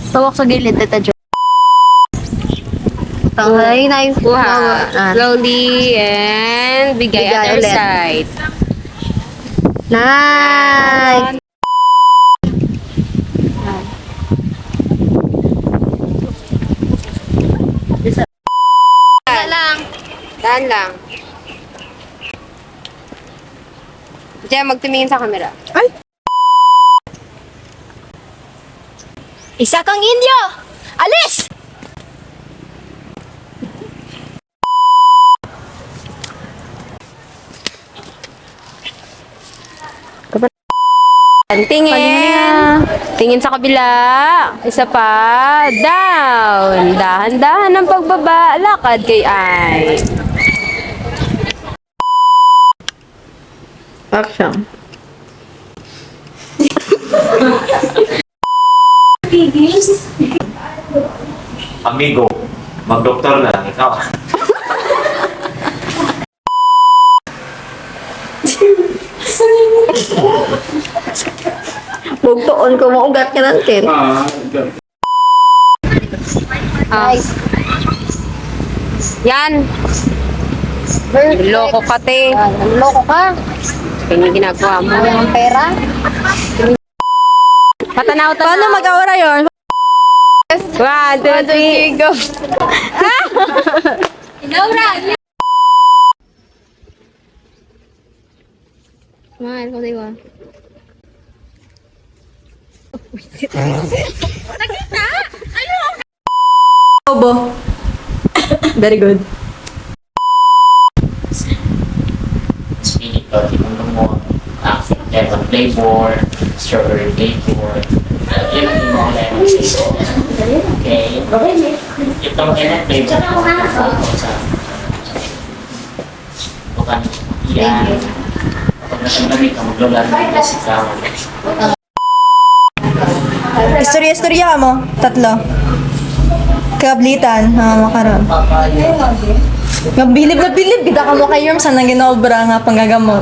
Tawak sa gilid, Tita Jo. Okay, nice. Kuha. Ah. Slowly and bigay Bigay other ulit. side. Nice. Dahan lang. Diyan, magtumingin sa camera. Isa kang Indio! Alis! Tingin. Tingin sa kabila. Isa pa. Down. Dahan-dahan ang pagbaba. Lakad kay Ay. Action. Amigo, mag-doktor na lang ikaw. Bugtoon ko maugat ka natin. Nice. Yan. Loko ka, te. Loko ka. Yan yung ginagawa mo. Ang pera. Patanaw. Paano mag-aura yun? 1, 2, 3, go. Mahal ko, diba? Obo. Very good. Spirit o tinulong mo accent lemon flavor, strawberry flavor. Yun yung mga lemon flavor. Okay? Itong lemon flavor sa bukan yan. Pag nasamlamig ka, maglulan mo yung sigawan. Istorya-istorya mo, tatlo. Kablitan, makaroon. Mabilib na bilib, kita ka mo kay Yorm sa nang ginobra nga panggagamot.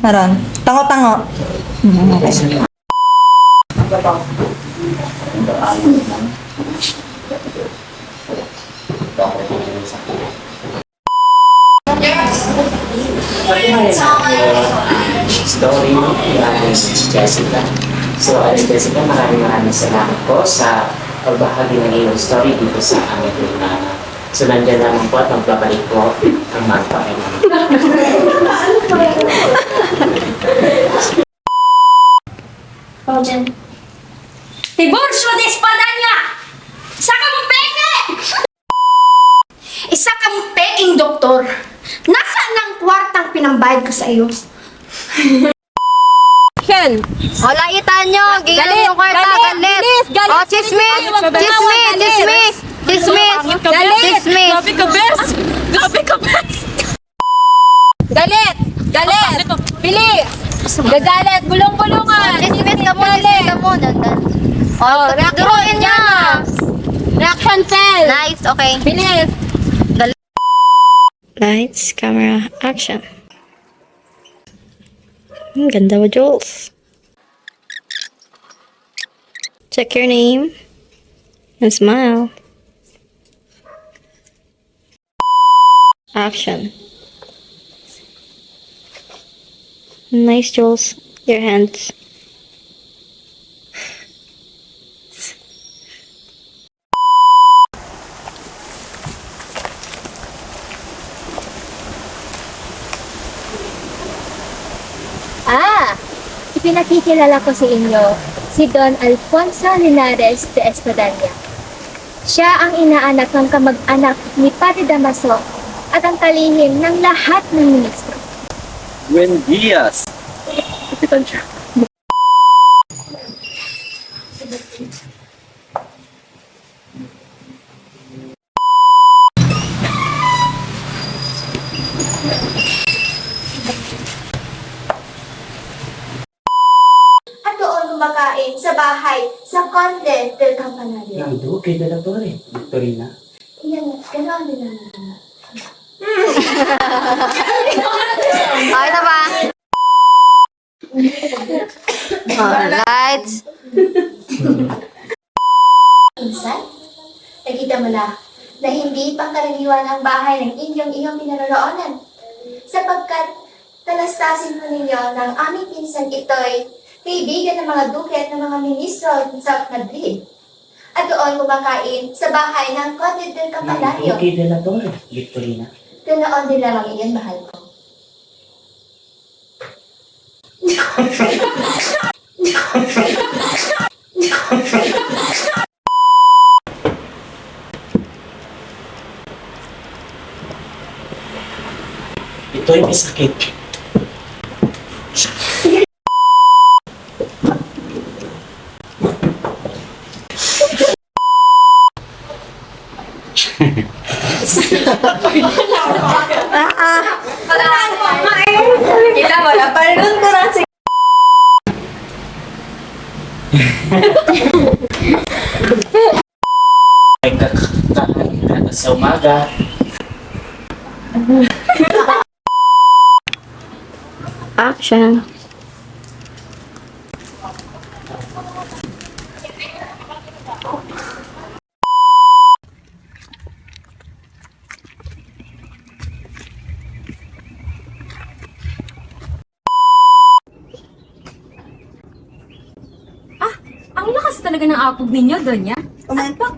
Naron. Tango-tango. Okay. Story mo, Jessica. So, Jessica, maraming salamat po sa pagbahagi ng iyong story dito sa aming Lunana. So, nandiyan naman po at magbabalik po ang magpakailan. Tiburcio de Espadanya! Isa kang peke! Isa kang peking doktor. Nasaan ang kwartang pinambayad ko sa iyo? Action. O, laitan nyo. Giyan Galit, yung kwarta. galit, Galit. bilis, galit. O, chismis. Chismis. Chismis. Chismis. Galit. Chismis. Galit. Galit. Bilis. Gagalit. Bulong-bulungan. Chismis ka mo. Chismis ka mo. O, duruin nyo. Reaction fell. Nice. Okay. Bilis. Lights, camera, action. Ganda mo, Jules. Check your name and smile. Action. Nice, Jules. Your hands. Ipinakikilala ko sa inyo si Don Alfonso Linares de Espadanya. Siya ang inaanak ng kamag-anak ni Padre Damaso at ang kalihim ng lahat ng ministro. Buen Dias. Kapitan siya. At doon kumakain sa bahay sa Conde del Campanario. Nando, kay Dalatore. Victorina. Yan, gano'n din naman. Okay na ba? Lights. nakikita mo na hindi pangkaraniwan ang bahay ng iyong pinaroroonan. Sapagkat talastasin mo ninyo ng aming pinsan ito'y kaibigan ng mga duke at ng mga ministro sa Madrid. At doon kumakain sa bahay ng Conde del Campanario. Okay de la Torre, Victorina. Ganoon din lamang iyon, mahal ko. Ito'y may sakit. Kita mo, napanood ko na si... May kakakain sa umaga. Action. Ang lakas talaga ng apog ninyo, Donya. Kumantok.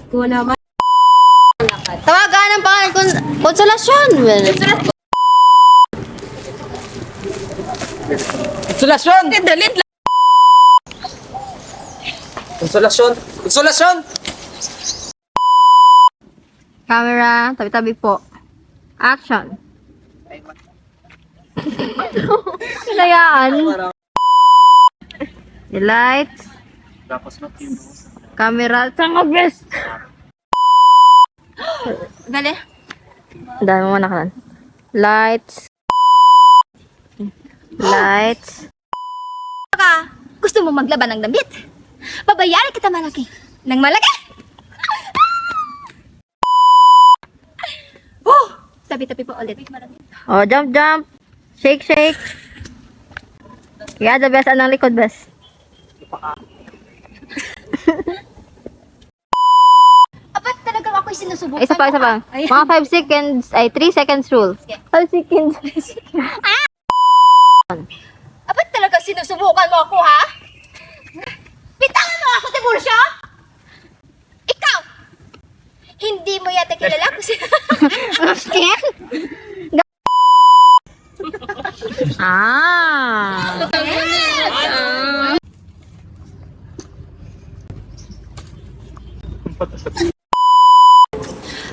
Ko naman. Tawagan ang pangalan konsolasyon. Konsolasyon! Dalit lang. Konsolasyon! Konsolasyon! Camera, tabi-tabi po. Action. Hinayaan. The lights. Camera. Saan best? Dali. Dami mo nakalan. Lights. Lights. Gusto mo maglaban ng damit? Babayaran kita malaki. Nang malaki? Tabi-tabi po ulit. Oh, jump, jump. Shake, shake. Yeah, the best. Anong likod, best? Apat talagang ako'y sinusubukan. Isa pa, isa pa. Mga 5 seconds, ay 3 seconds rule. 5 seconds. Apat talagang sinusubukan mo ako, ha? Bitawan mo ako, Tiburcio! Ikaw! Hindi mo yata kilala ko si... Ah.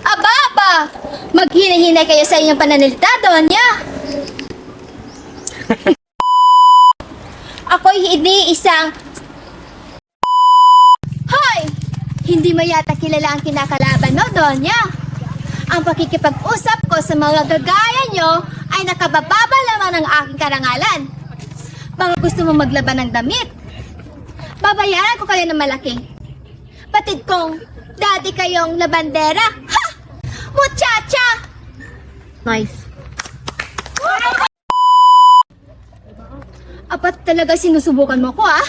Aba! Maghinay-hinay kayo sa inyong pananalita, Donya! Ako'y hindi isang... Hoy! Hindi mo yata kilala ang kinakalaban mo, Donya. Ang pakikipag-usap ko sa mga gagaya nyo ay nakabababa lamang ng aking karangalan. Mga gusto mo maglaban ng damit. Babayaran ko kayo ng malaki. Patid kong dati kayong labandera. Ha! Muchacha! Nice. Apat talaga sinusubukan mo ko, ah.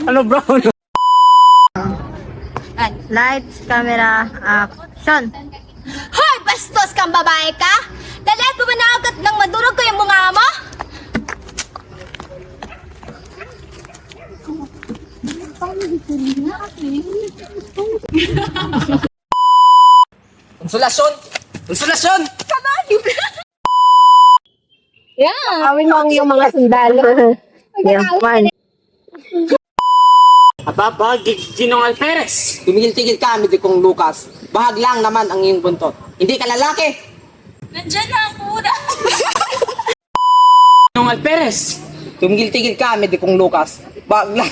Ano bro? Lights, camera, action. Hoy! Bastos kang babae ka! Dalat mo ba na agad nang madurog ko yung bunga mo? Konsolasyon! Konsolasyon! Awin mo ang iyong mga sundalo. Yeah, man. Ababa, Ginong Alperes. Tumigil-tigil ka, Amid kong Lucas. Bahag lang naman ang iyong buntot. Hindi ka lalaki. Nandyan na ako na. Ginong Alperes. Tumigil-tigil ka, Amid kong Lucas. Bahag lang.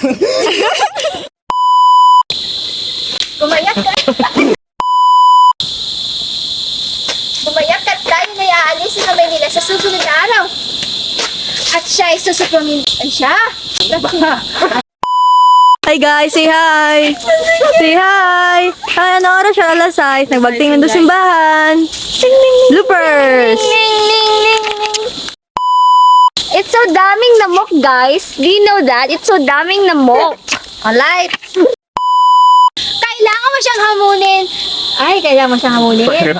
Gumayak ka! Gumayak ka tayo na iaalis sa Maynila sa susunod na araw. At siya ay susuprungin. Ay siya! Hi guys, say hi! Say hi! Hi, ano oras siya? Alas 6. Nagbagting ng simbahan. Bloopers! It's so daming namok, guys. Do you know that? It's so daming namok. Light! Kailangan mo siyang hamunin. Ay, kailangan mo siyang hamulin. Girl,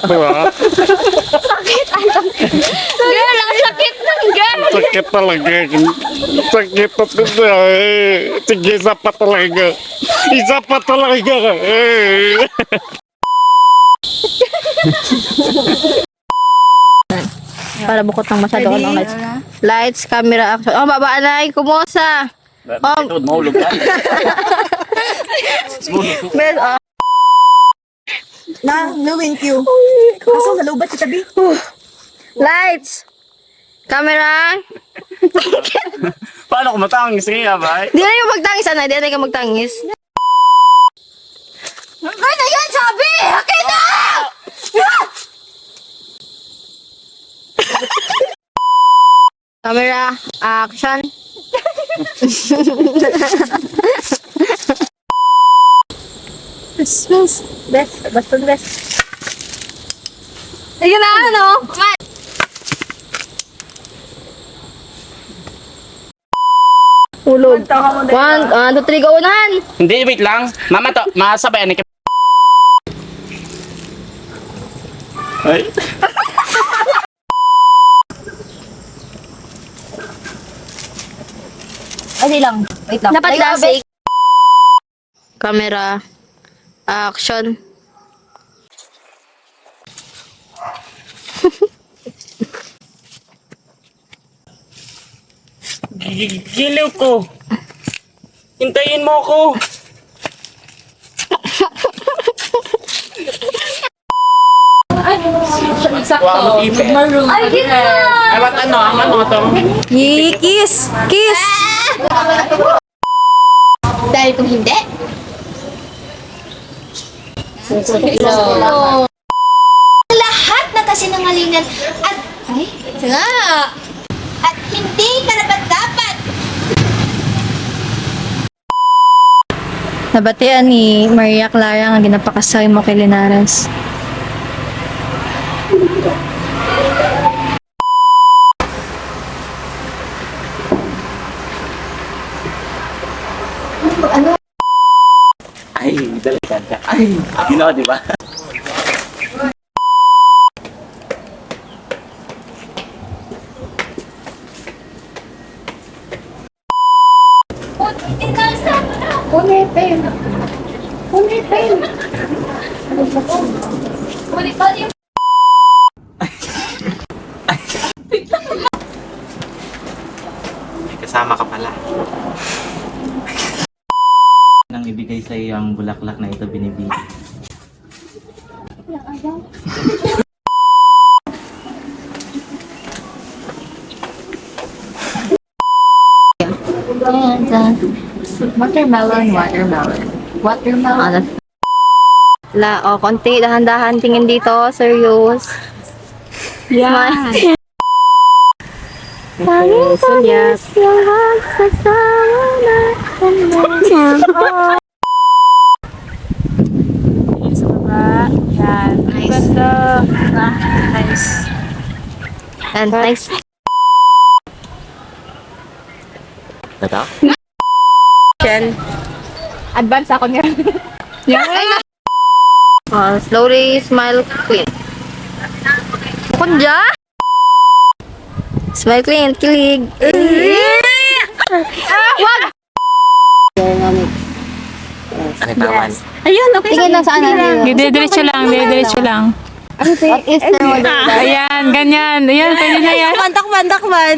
ang sakit ng girl. Sakit talaga. Sakit talaga. Sige, isa pa talaga. Isa pa talaga. Para bukot ng masyado ng lights. Lights, camera, action. Oh, babaan na. Kumusta? Mahulog ka. Na, no thank you. Kaso nalubat si tabi. Lights! Camera! Paano ko matangis kaya ba? Di na yung magtangis, anay. Di na yung magtangis. Ay, na yan, sabi! Okay na! Camera, action. Best. Ayun na, ano? Hulog. 1, 2, 3, go unahan! Hindi, wait lang. Mama to, masabayan ni Ay. Ay, lang. Wait lang. Dapat lasik. Camera, action. Giliw ko. Hintayin mo ako. Ay, gitna. Ay, what ano? Ang ano to? Yee, kiss! Kiss! Dahil kung hindi, lahat ng kasinungalingan at at hindi karapat-dapat. Nabatian ni Maria Clara ang ginapakasay mo kay Linares. Ay, dalikan ka. Ay, ginawa, di ba? May kasama ka pala. Nang ibigay sa iyo ang bulaklak na ito binibigay. Watermelon. Konti, dahan-dahan. Tingin dito, serious. Yeah. Sulyap. Yan. Nice. Nice. And nice. Nata? Advance ako niya. Slowly smile clean. Kunja? Smile clean, kilig. Wag! Ano taman? Ayun, okay. Tingin lang saan na. Diretso lang. Easter mo daw. Ayan, ganyan. Ayan, pwede na yan. Takman.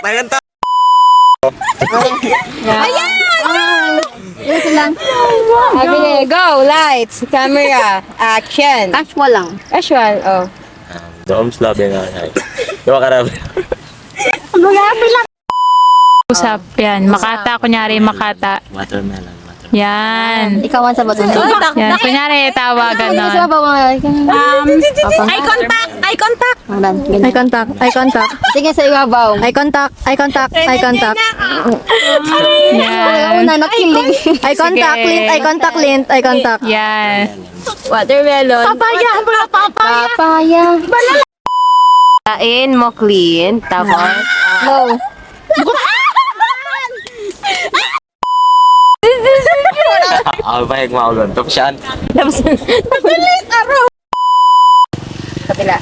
Bayan to! Ito lang. Okay, go. Lights, camera, action. Actual lang. Actual, oh. Doms labi na. Diba karami? Usap, yan. Makata, kunyari, makata. Watermelon. Yan. Ikaw ang sa bato. Yan, kunyari, tawa, ganon. Eye contact! Eye contact. Sige sa ibabaw. Eye contact! Yan. Una, nakilig. Eye contact, Sige. lint, eye contact. Yan. Watermelon. Papaya. Kain mo clean, tapos No. Bayag mo ako doon. Tapos yan. Kabila.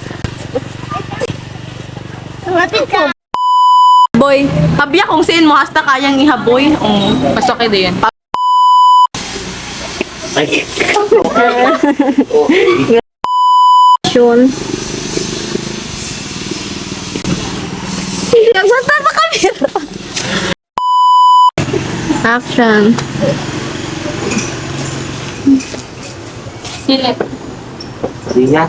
Boy, habya kung siin mo hasta kayang ihaboy. Pasok din. Yun. Nagbanta pa kami. Action. Maria.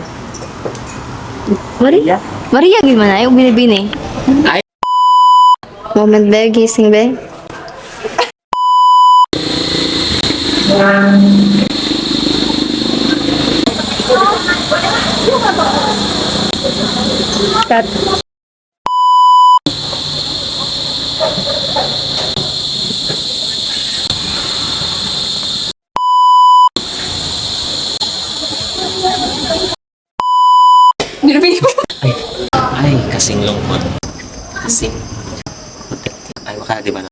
Maria? Maria, gimana? Ayaw binibini. Ay. Moment be, gising be. Cut. Ay, kasing lungkot. Kasing... Ay, baka, di ba na?